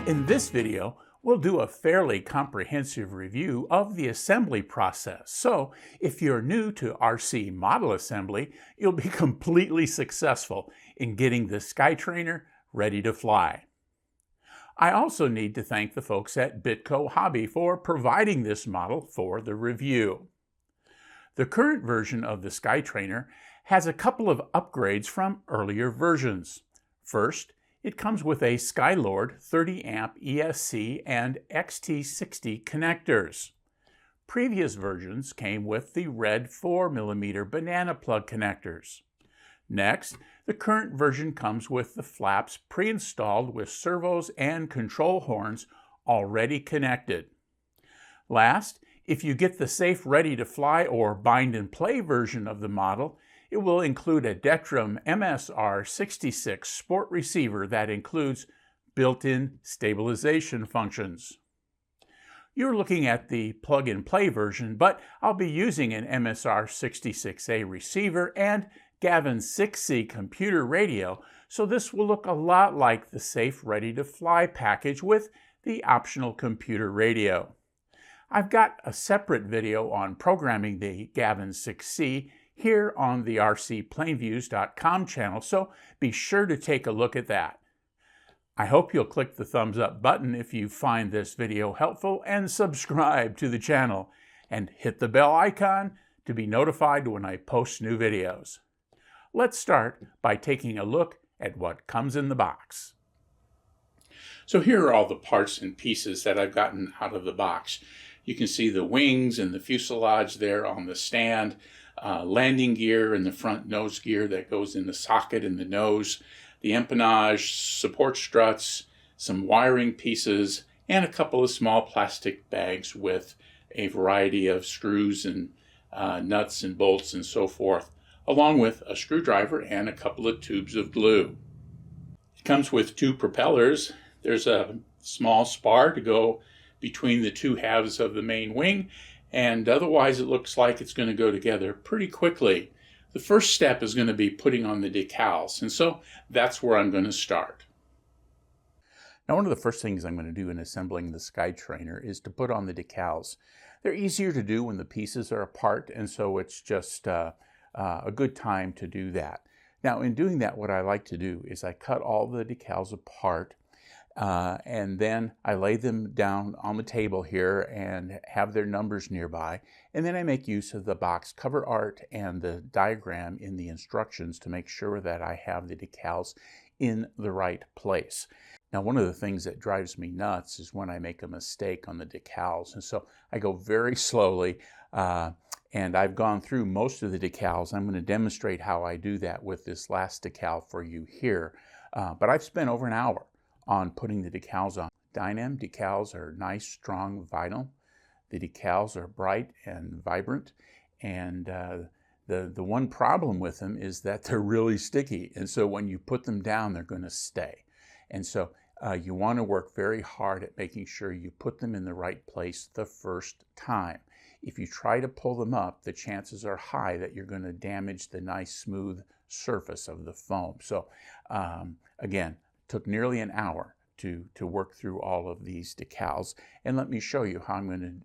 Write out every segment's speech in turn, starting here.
In this video, we'll do a fairly comprehensive review of the assembly process. So if you're new to RC model assembly, you'll be completely successful in getting the Sky Trainer ready to fly. I also need to thank the folks at Bitco Hobby for providing this model for the review. The current version of the Sky Trainer has a couple of upgrades from earlier versions. First, it comes with a Skylord 30 amp ESC and XT60 connectors. Previous versions came with the red 4mm banana plug connectors. Next, the current version comes with the flaps pre-installed with servos and control horns already connected. Last, if you get the safe ready to fly or bind and play version of the model, it will include a Detrum MSR66 Sport receiver that includes built-in stabilization functions. You're looking at the plug-and-play version, but I'll be using an MSR66A receiver and Gavin 6C computer radio, so this will look a lot like the safe ready to fly package with the optional computer radio. I've got a separate video on programming the Gavin 6C here on the RCPlaneviews.com channel, so be sure to take a look at that. I hope you'll click the thumbs up button if you find this video helpful and subscribe to the channel and hit the bell icon to be notified when I post new videos. Let's start by taking a look at what comes in the box. So here are all the parts and pieces that I've gotten out of the box. You can see the wings and the fuselage there on the stand, landing gear and the front nose gear that goes in the socket in the nose, the empennage, support struts, some wiring pieces, and a couple of small plastic bags with a variety of screws and nuts and bolts and so forth, along with a screwdriver and a couple of tubes of glue. It comes with two propellers. There's a small spar to go between the two halves of the main wing, and otherwise it looks like it's going to go together pretty quickly. The first step is going to be putting on the decals, and so that's where I'm going to start. Now, one of the first things I'm going to do in assembling the Sky Trainer is to put on the decals. They're easier to do when the pieces are apart, and so it's just a good time to do that. Now, in doing that, what I like to do is I cut all the decals apart, and then I lay them down on the table here and have their numbers nearby. And then I make use of the box cover art and the diagram in the instructions to make sure that I have the decals in the right place. Now, one of the things that drives me nuts is when I make a mistake on the decals. And so I go very slowly, and I've gone through most of the decals. I'm going to demonstrate how I do that with this last decal for you here. But I've spent over an hour on putting the decals on. Dynam decals are nice, strong vinyl. The decals are bright and vibrant, and the one problem with them is that they're really sticky, and so when you put them down, they're going to stay. And so you want to work very hard at making sure you put them in the right place the first time. If you try to pull them up, the chances are high that you're going to damage the nice smooth surface of the foam. So again, took nearly an hour to work through all of these decals, and let me show you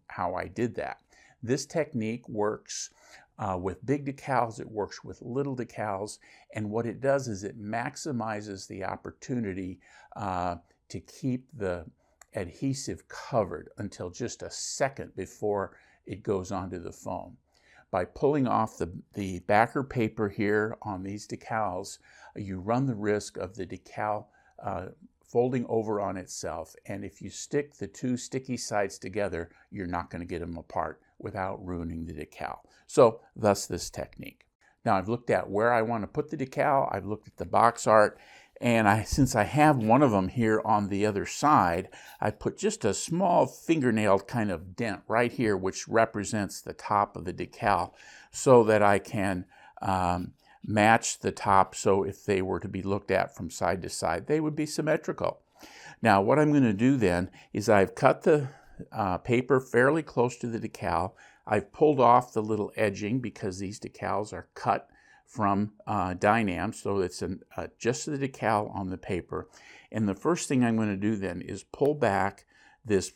how I did that. This technique works with big decals, it works with little decals, and what it does is it maximizes the opportunity to keep the adhesive covered until just a second before it goes onto the foam. By pulling off the backer paper here on these decals, you run the risk of the decal folding over on itself, and if you stick the two sticky sides together, you're not going to get them apart without ruining the decal. So thus this technique. Now I've looked at where I want to put the decal, I've looked at the box art, and since I have one of them here on the other side, I put just a small fingernail kind of dent right here, which represents the top of the decal, so that I can match the top, so if they were to be looked at from side to side, they would be symmetrical. Now what I'm going to do then is I've cut the paper fairly close to the decal. I've pulled off the little edging because these decals are cut from Dynam, so it's just the decal on the paper. And the first thing I'm going to do then is pull back this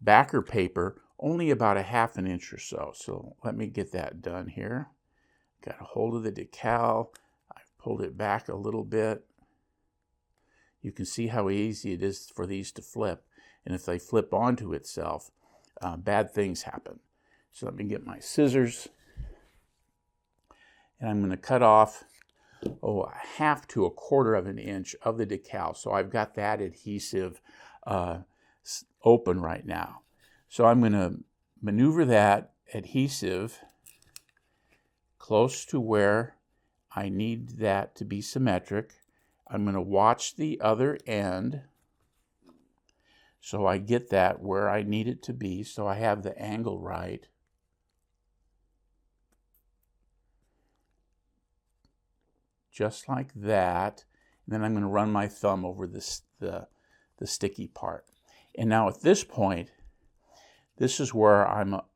backer paper only about a ½ inch or so. So let me get that done here. Got a hold of the decal. I've pulled it back a little bit. You can see how easy it is for these to flip. And if they flip onto itself, bad things happen. So let me get my scissors. And I'm going to cut off, a ½ to a ¼ inch of the decal. So I've got that adhesive open right now. So I'm going to maneuver that adhesive close to where I need that to be symmetric. I'm going to watch the other end so I get that where I need it to be, so I have the angle right. Just like that. And then I'm going to run my thumb over this, the sticky part. And now at this point, this is where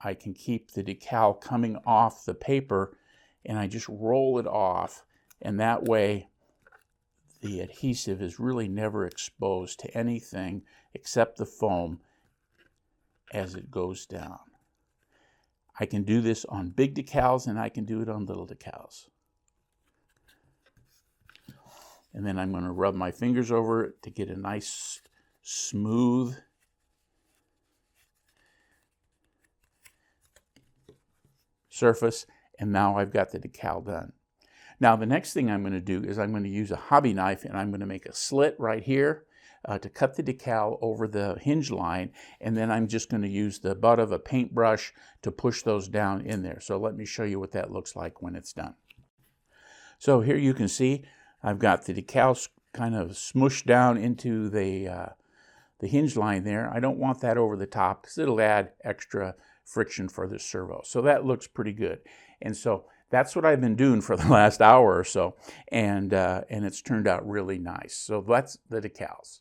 I can keep the decal coming off the paper, and I just roll it off, and that way the adhesive is really never exposed to anything except the foam as it goes down. I can do this on big decals and I can do it on little decals. And then I'm going to rub my fingers over it to get a nice smooth surface, and now I've got the decal done. Now the next thing I'm going to do is I'm going to use a hobby knife, and I'm going to make a slit right here to cut the decal over the hinge line, and then I'm just going to use the butt of a paintbrush to push those down in there. So let me show you what that looks like when it's done. So here you can see I've got the decals kind of smushed down into the hinge line there. I don't want that over the top because it'll add extra friction for the servo. So that looks pretty good. And so that's what I've been doing for the last hour or so, and it's turned out really nice. So that's the decals.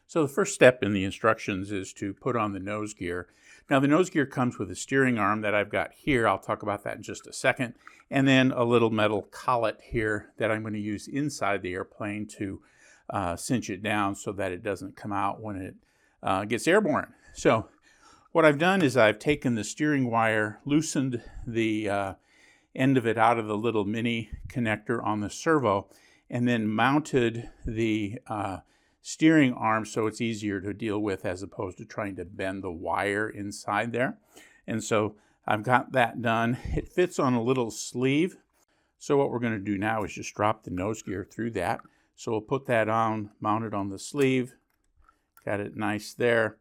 So the first step in the instructions is to put on the nose gear. Now the nose gear comes with a steering arm that I've got here. I'll talk about that in just a second. And then a little metal collet here that I'm going to use inside the airplane to cinch it down so that it doesn't come out when it gets airborne. So what I've done is I've taken the steering wire, loosened the end of it out of the little mini connector on the servo, and then mounted the steering arm so it's easier to deal with as opposed to trying to bend the wire inside there. And so I've got that done. It fits on a little sleeve. So what we're going to do now is just drop the nose gear through that. So we'll put that on, mount it on the sleeve. Got it nice there.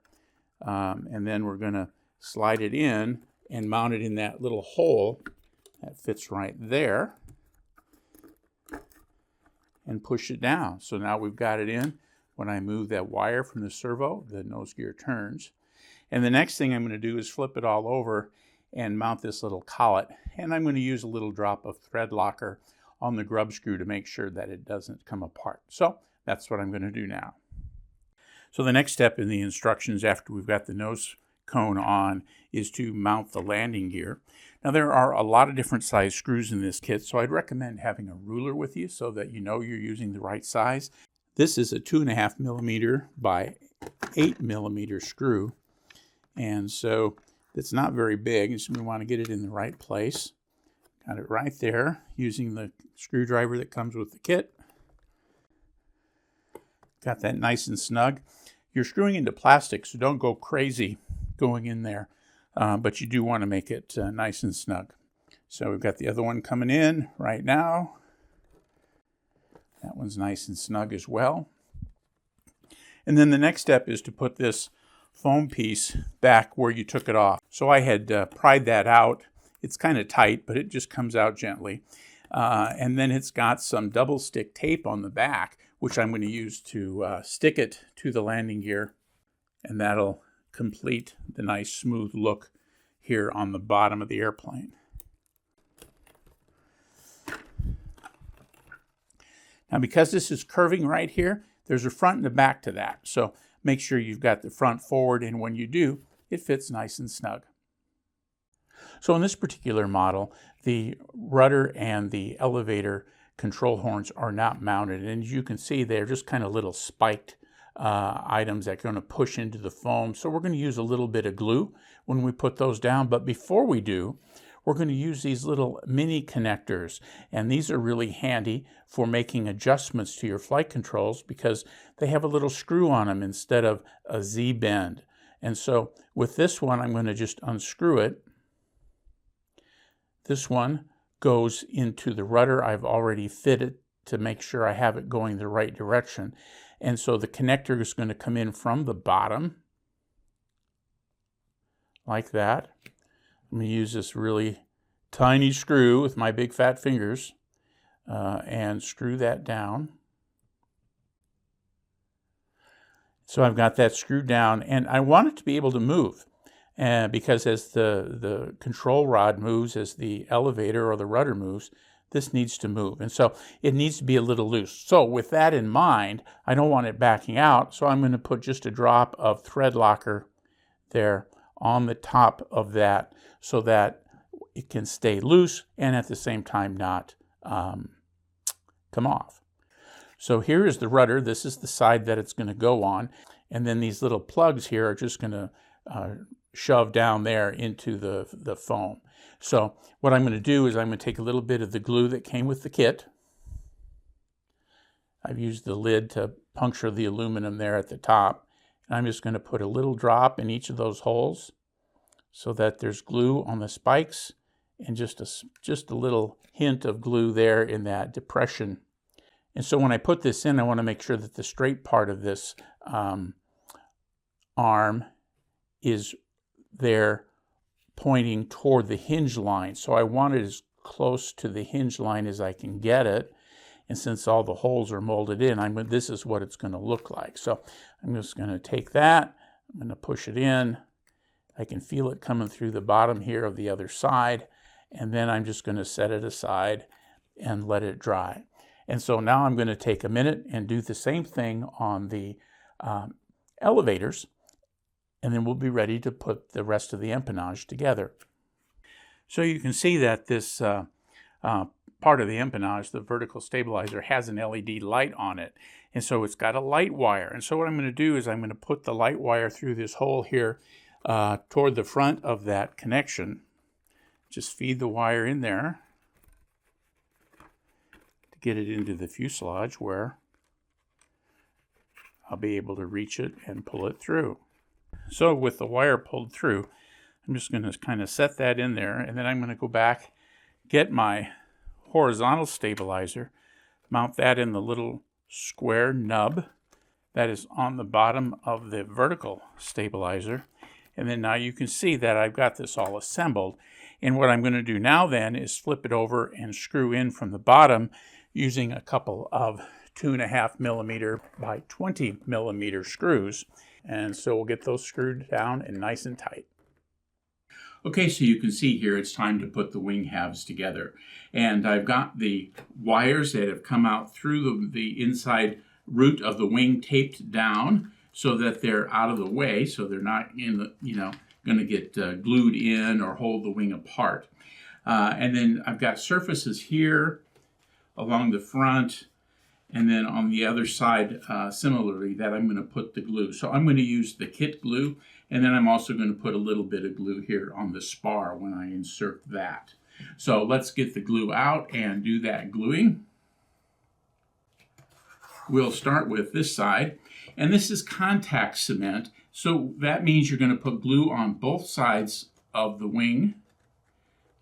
And then we're going to slide it in and mount it in that little hole that fits right there and push it down. So now we've got it in. When I move that wire from the servo, the nose gear turns. And the next thing I'm going to do is flip it all over and mount this little collet. And I'm going to use a little drop of thread locker on the grub screw to make sure that it doesn't come apart. So that's what I'm going to do now. So the next step in the instructions after we've got the nose cone on is to mount the landing gear. Now there are a lot of different size screws in this kit, so I'd recommend having a ruler with you so that you know you're using the right size. This is a 2.5 millimeter by 8 millimeter screw, and so it's not very big, so we want to get it in the right place. Got it right there using the screwdriver that comes with the kit. Got that nice and snug. You're screwing into plastic, so don't go crazy going in there, but you do want to make it nice and snug. So we've got the other one coming in right now. That one's nice and snug as well. And then the next step is to put this foam piece back where you took it off. So I had pried that out. It's kind of tight, but it just comes out gently. And then it's got some double stick tape on the back, which I'm going to use to stick it to the landing gear. And that'll complete the nice smooth look here on the bottom of the airplane. Now because this is curving right here, there's a front and a back to that. So make sure you've got the front forward, and when you do, it fits nice and snug. So in this particular model, the rudder and the elevator control horns are not mounted. And as you can see, they're just kind of little spiked items that are going to push into the foam. So we're going to use a little bit of glue when we put those down. But before we do, we're going to use these little mini connectors. And these are really handy for making adjustments to your flight controls because they have a little screw on them instead of a Z-bend. And so with this one, I'm going to just unscrew it. This one goes into the rudder. I've already fitted to make sure I have it going the right direction. And so the connector is going to come in from the bottom, like that. I'm going to use this really tiny screw with my big fat fingers and screw that down. So I've got that screwed down, and I want it to be able to move. Because as the control rod moves, as the elevator or the rudder moves, this needs to move. And so it needs to be a little loose. So with that in mind, I don't want it backing out, so I'm going to put just a drop of thread locker there on the top of that so that it can stay loose and at the same time not come off. So here is the rudder. This is the side that it's going to go on. And then these little plugs here are just going to shove down there into the foam. So what I'm going to do is I'm going to take a little bit of the glue that came with the kit. I've used the lid to puncture the aluminum there at the top. And I'm just going to put a little drop in each of those holes so that there's glue on the spikes and just a little hint of glue there in that depression. And so when I put this in, I want to make sure that the straight part of this arm is there pointing toward the hinge line. So I want it as close to the hinge line as I can get it. And since all the holes are molded in, this is what it's going to look like. So I'm just going to take that, I'm going to push it in. I can feel it coming through the bottom here of the other side. And then I'm just going to set it aside and let it dry. And so now I'm going to take a minute and do the same thing on the elevators, and then we'll be ready to put the rest of the empennage together. So you can see that this part of the empennage, the vertical stabilizer, has an LED light on it. And so it's got a light wire. And so what I'm going to do is I'm going to put the light wire through this hole here toward the front of that connection. Just feed the wire in there to get it into the fuselage where I'll be able to reach it and pull it through. So with the wire pulled through, I'm just going to kind of set that in there, and then I'm going to go back, get my horizontal stabilizer, mount that in the little square nub that is on the bottom of the vertical stabilizer. And then now you can see that I've got this all assembled. And what I'm going to do now then is flip it over and screw in from the bottom using a couple of 2.5 millimeter by 20 millimeter screws. And so we'll get those screwed down and nice and tight. Okay, so you can see here it's time to put the wing halves together. And I've got the wires that have come out through the inside root of the wing taped down so that they're out of the way, so they're not in the, going to get glued in or hold the wing apart. And then I've got surfaces here along the front, and then on the other side, similarly, that I'm going to put the glue. So I'm going to use the kit glue, and then I'm also going to put a little bit of glue here on the spar when I insert that. So let's get the glue out and do that gluing. We'll start with this side, and this is contact cement. So that means you're going to put glue on both sides of the wing.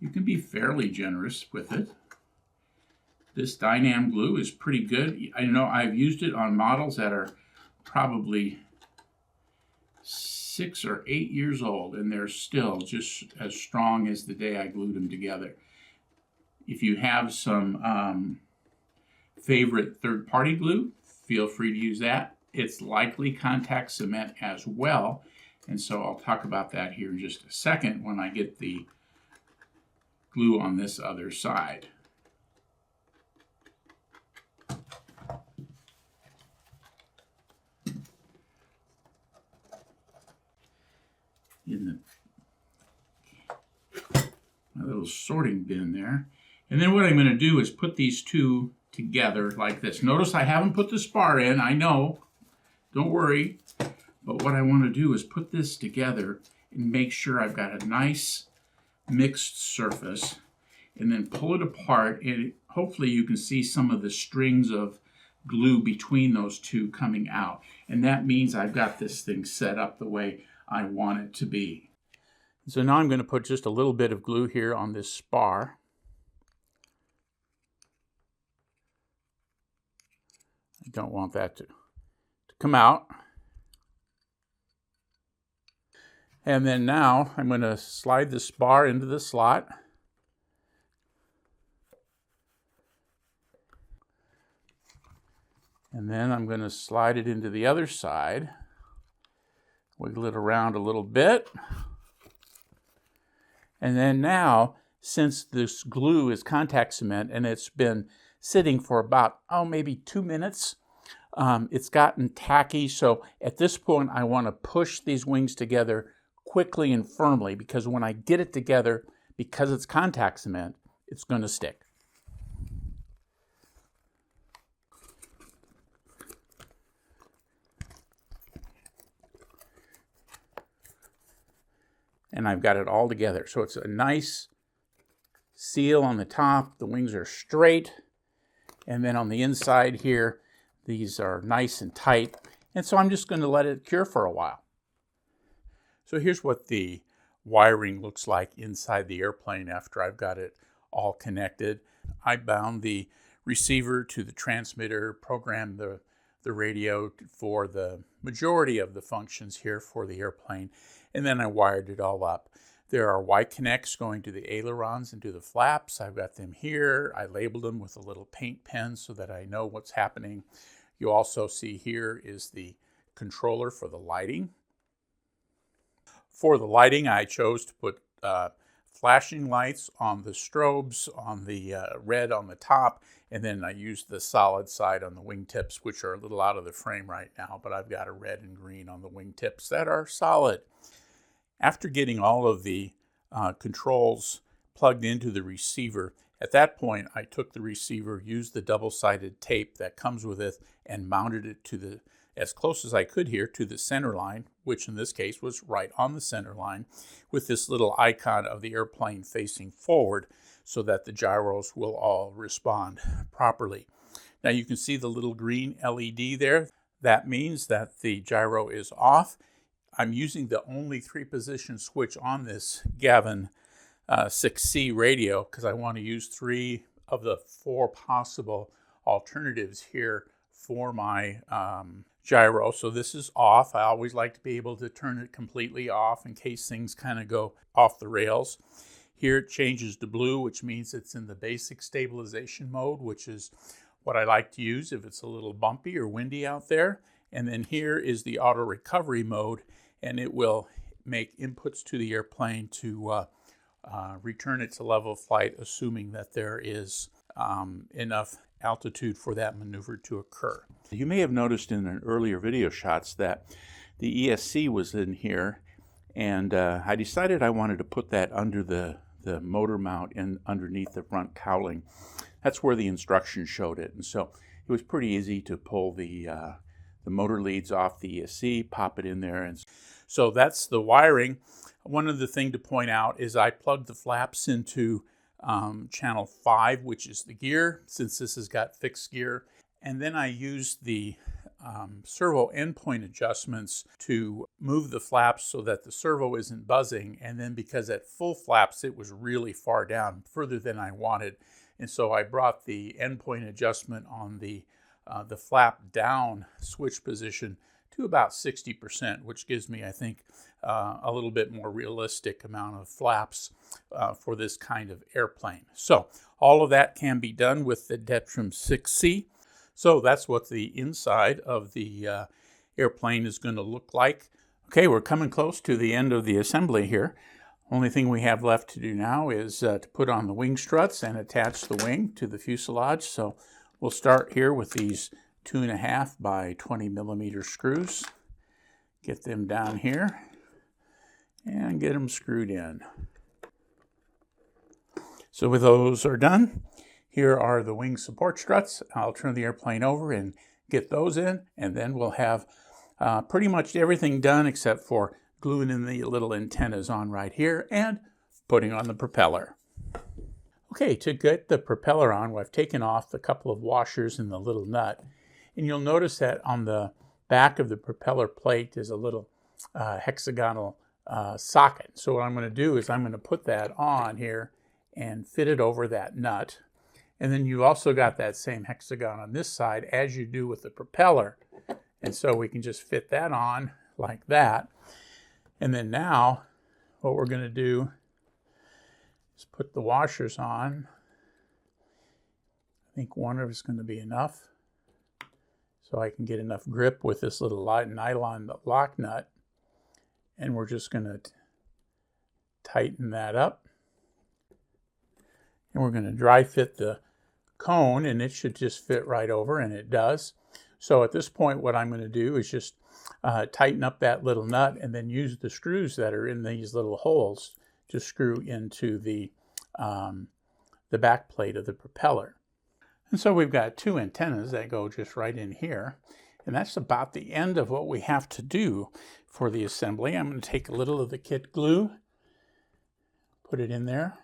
You can be fairly generous with it. This Dynam glue is pretty good. I know I've used it on models that are probably 6 or 8 years old, and they're still just as strong as the day I glued them together. If you have some favorite third-party glue, feel free to use that. It's likely contact cement as well, and so I'll talk about that here in just a second when I get the glue on this other side. In my little little sorting bin there. And then what I'm going to do is put these two together like this. Notice I haven't put the spar in, I know, don't worry. But what I want to do is put this together and make sure I've got a nice mixed surface, and then pull it apart, and hopefully you can see some of the strings of glue between those two coming out. And that means I've got this thing set up the way I want it to be. So now I'm going to put just a little bit of glue here on this spar. I don't want that to come out. And then now I'm going to slide the spar into the slot. And then I'm going to slide it into the other side. Wiggle it around a little bit. And then now, since this glue is contact cement and it's been sitting for about, maybe 2 minutes, it's gotten tacky. So at this point, I want to push these wings together quickly and firmly, because when I get it together, because it's contact cement, it's going to stick. And I've got it all together. So it's a nice seal on the top. The wings are straight. And then on the inside here, these are nice and tight. And so I'm just going to let it cure for a while. So here's what the wiring looks like inside the airplane after I've got it all connected. I bound the receiver to the transmitter, programmed the radio for the majority of the functions here for the airplane, and then I wired it all up. There are Y connects going to the ailerons and to the flaps. I've got them here. I labeled them with a little paint pen so that I know what's happening. You also see here is the controller for the lighting. For the lighting, I chose to put flashing lights on the strobes, on the red on the top, and then I used the solid side on the wingtips, which are a little out of the frame right now, but I've got a red and green on the wingtips that are solid. After getting all of the controls plugged into the receiver, at that point I took the receiver, used the double-sided tape that comes with it, and mounted it to as close as I could here to the center line, which in this case was right on the center line, with this little icon of the airplane facing forward so that the gyros will all respond properly. Now you can see the little green LED there. That means that the gyro is off. I'm using the only 3-position switch on this Gavin 6C radio because I want to use 3 of the 4 possible alternatives here for my gyro. So this is off. I always like to be able to turn it completely off in case things kind of go off the rails. Here it changes to blue, which means it's in the basic stabilization mode, which is what I like to use if it's a little bumpy or windy out there. And then here is the auto recovery mode, and it will make inputs to the airplane to return it to level flight, assuming that there is enough altitude for that maneuver to occur. You may have noticed in an earlier video shots that the ESC was in here, and I decided I wanted to put that under the motor mount and underneath the front cowling. That's where the instructions showed it, and so it was pretty easy to pull the motor leads off the ESC, pop it in there, and so that's the wiring. One other thing to point out is I plugged the flaps into channel 5, which is the gear, since this has got fixed gear. And then I used the servo endpoint adjustments to move the flaps so that the servo isn't buzzing. And then because at full flaps, it was really far down, further than I wanted. And so I brought the endpoint adjustment on the flap down switch position to about 60%, which gives me, I think, a little bit more realistic amount of flaps for this kind of airplane. So all of that can be done with the Dynam C182. So that's what the inside of the airplane is going to look like. Okay, we're coming close to the end of the assembly here. Only thing we have left to do now is to put on the wing struts and attach the wing to the fuselage. So we'll start here with these 2.5 by 20 millimeter screws. Get them down here and get them screwed in. So with those are done, here are the wing support struts. I'll turn the airplane over and get those in, and then we'll have pretty much everything done except for gluing in the little antennas on right here and putting on the propeller. Okay, to get the propeller on, I've taken off a couple of washers and the little nut, and you'll notice that on the back of the propeller plate is a little hexagonal socket. So what I'm going to do is I'm going to put that on here and fit it over that nut. And then you've also got that same hexagon on this side as you do with the propeller. And so we can just fit that on like that. And then now what we're going to do is put the washers on. I think one of it's going to be enough, so I can get enough grip with this little nylon lock nut. And we're just going to tighten that up. And we're going to dry fit the cone, and it should just fit right over, and it does. So at this point, what I'm going to do is just tighten up that little nut and then use the screws that are in these little holes to screw into the back plate of the propeller. And so we've got two antennas that go just right in here. And that's about the end of what we have to do for the assembly. I'm going to take a little of the kit glue, put it in there,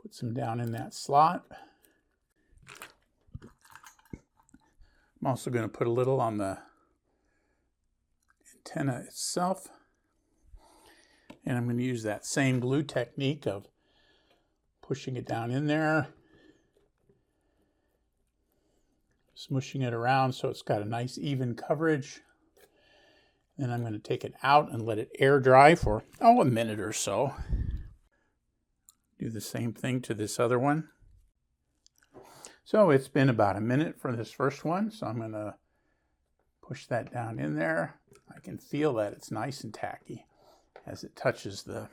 put some down in that slot. I'm also going to put a little on the antenna itself. And I'm going to use that same glue technique of pushing it down in there, smushing it around so it's got a nice even coverage. Then I'm going to take it out and let it air dry for, a minute or so. Do the same thing to this other one. So it's been about a minute for this first one, so I'm going to push that down in there. I can feel that it's nice and tacky as it touches the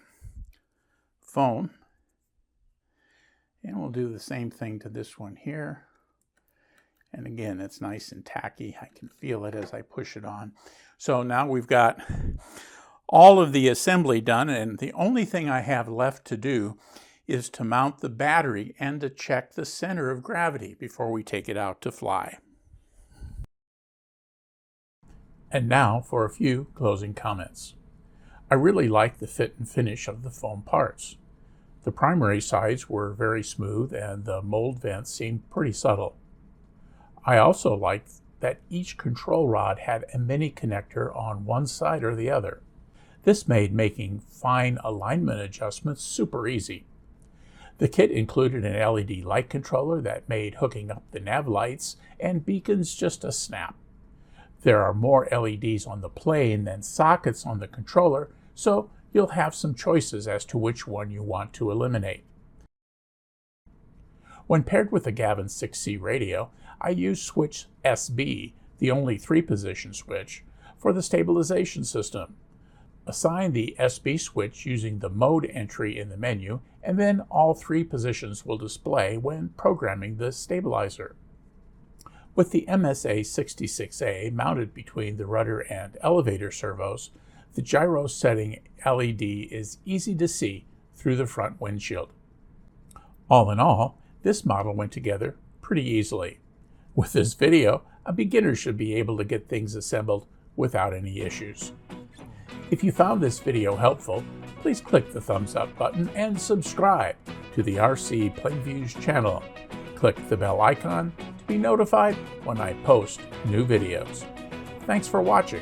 foam. And we'll do the same thing to this one here. And again, it's nice and tacky. I can feel it as I push it on. So now we've got all of the assembly done, and the only thing I have left to do is to mount the battery and to check the center of gravity before we take it out to fly. And now for a few closing comments. I really like the fit and finish of the foam parts. The primary sides were very smooth and the mold vents seemed pretty subtle. I also liked that each control rod had a mini connector on one side or the other. This made making fine alignment adjustments super easy. The kit included an LED light controller that made hooking up the nav lights and beacons just a snap. There are more LEDs on the plane than sockets on the controller, so you'll have some choices as to which one you want to eliminate. When paired with the Gavin 6C radio, I used switch SB, the only 3-position switch, for the stabilization system. Assign the SB switch using the mode entry in the menu, and then all 3 positions will display when programming the stabilizer. With the MSA 66A mounted between the rudder and elevator servos, the gyro setting LED is easy to see through the front windshield. All in all, this model went together pretty easily. With this video, a beginner should be able to get things assembled without any issues. If you found this video helpful, please click the thumbs up button and subscribe to the RC Planeviews channel. Click the bell icon to be notified when I post new videos. Thanks for watching.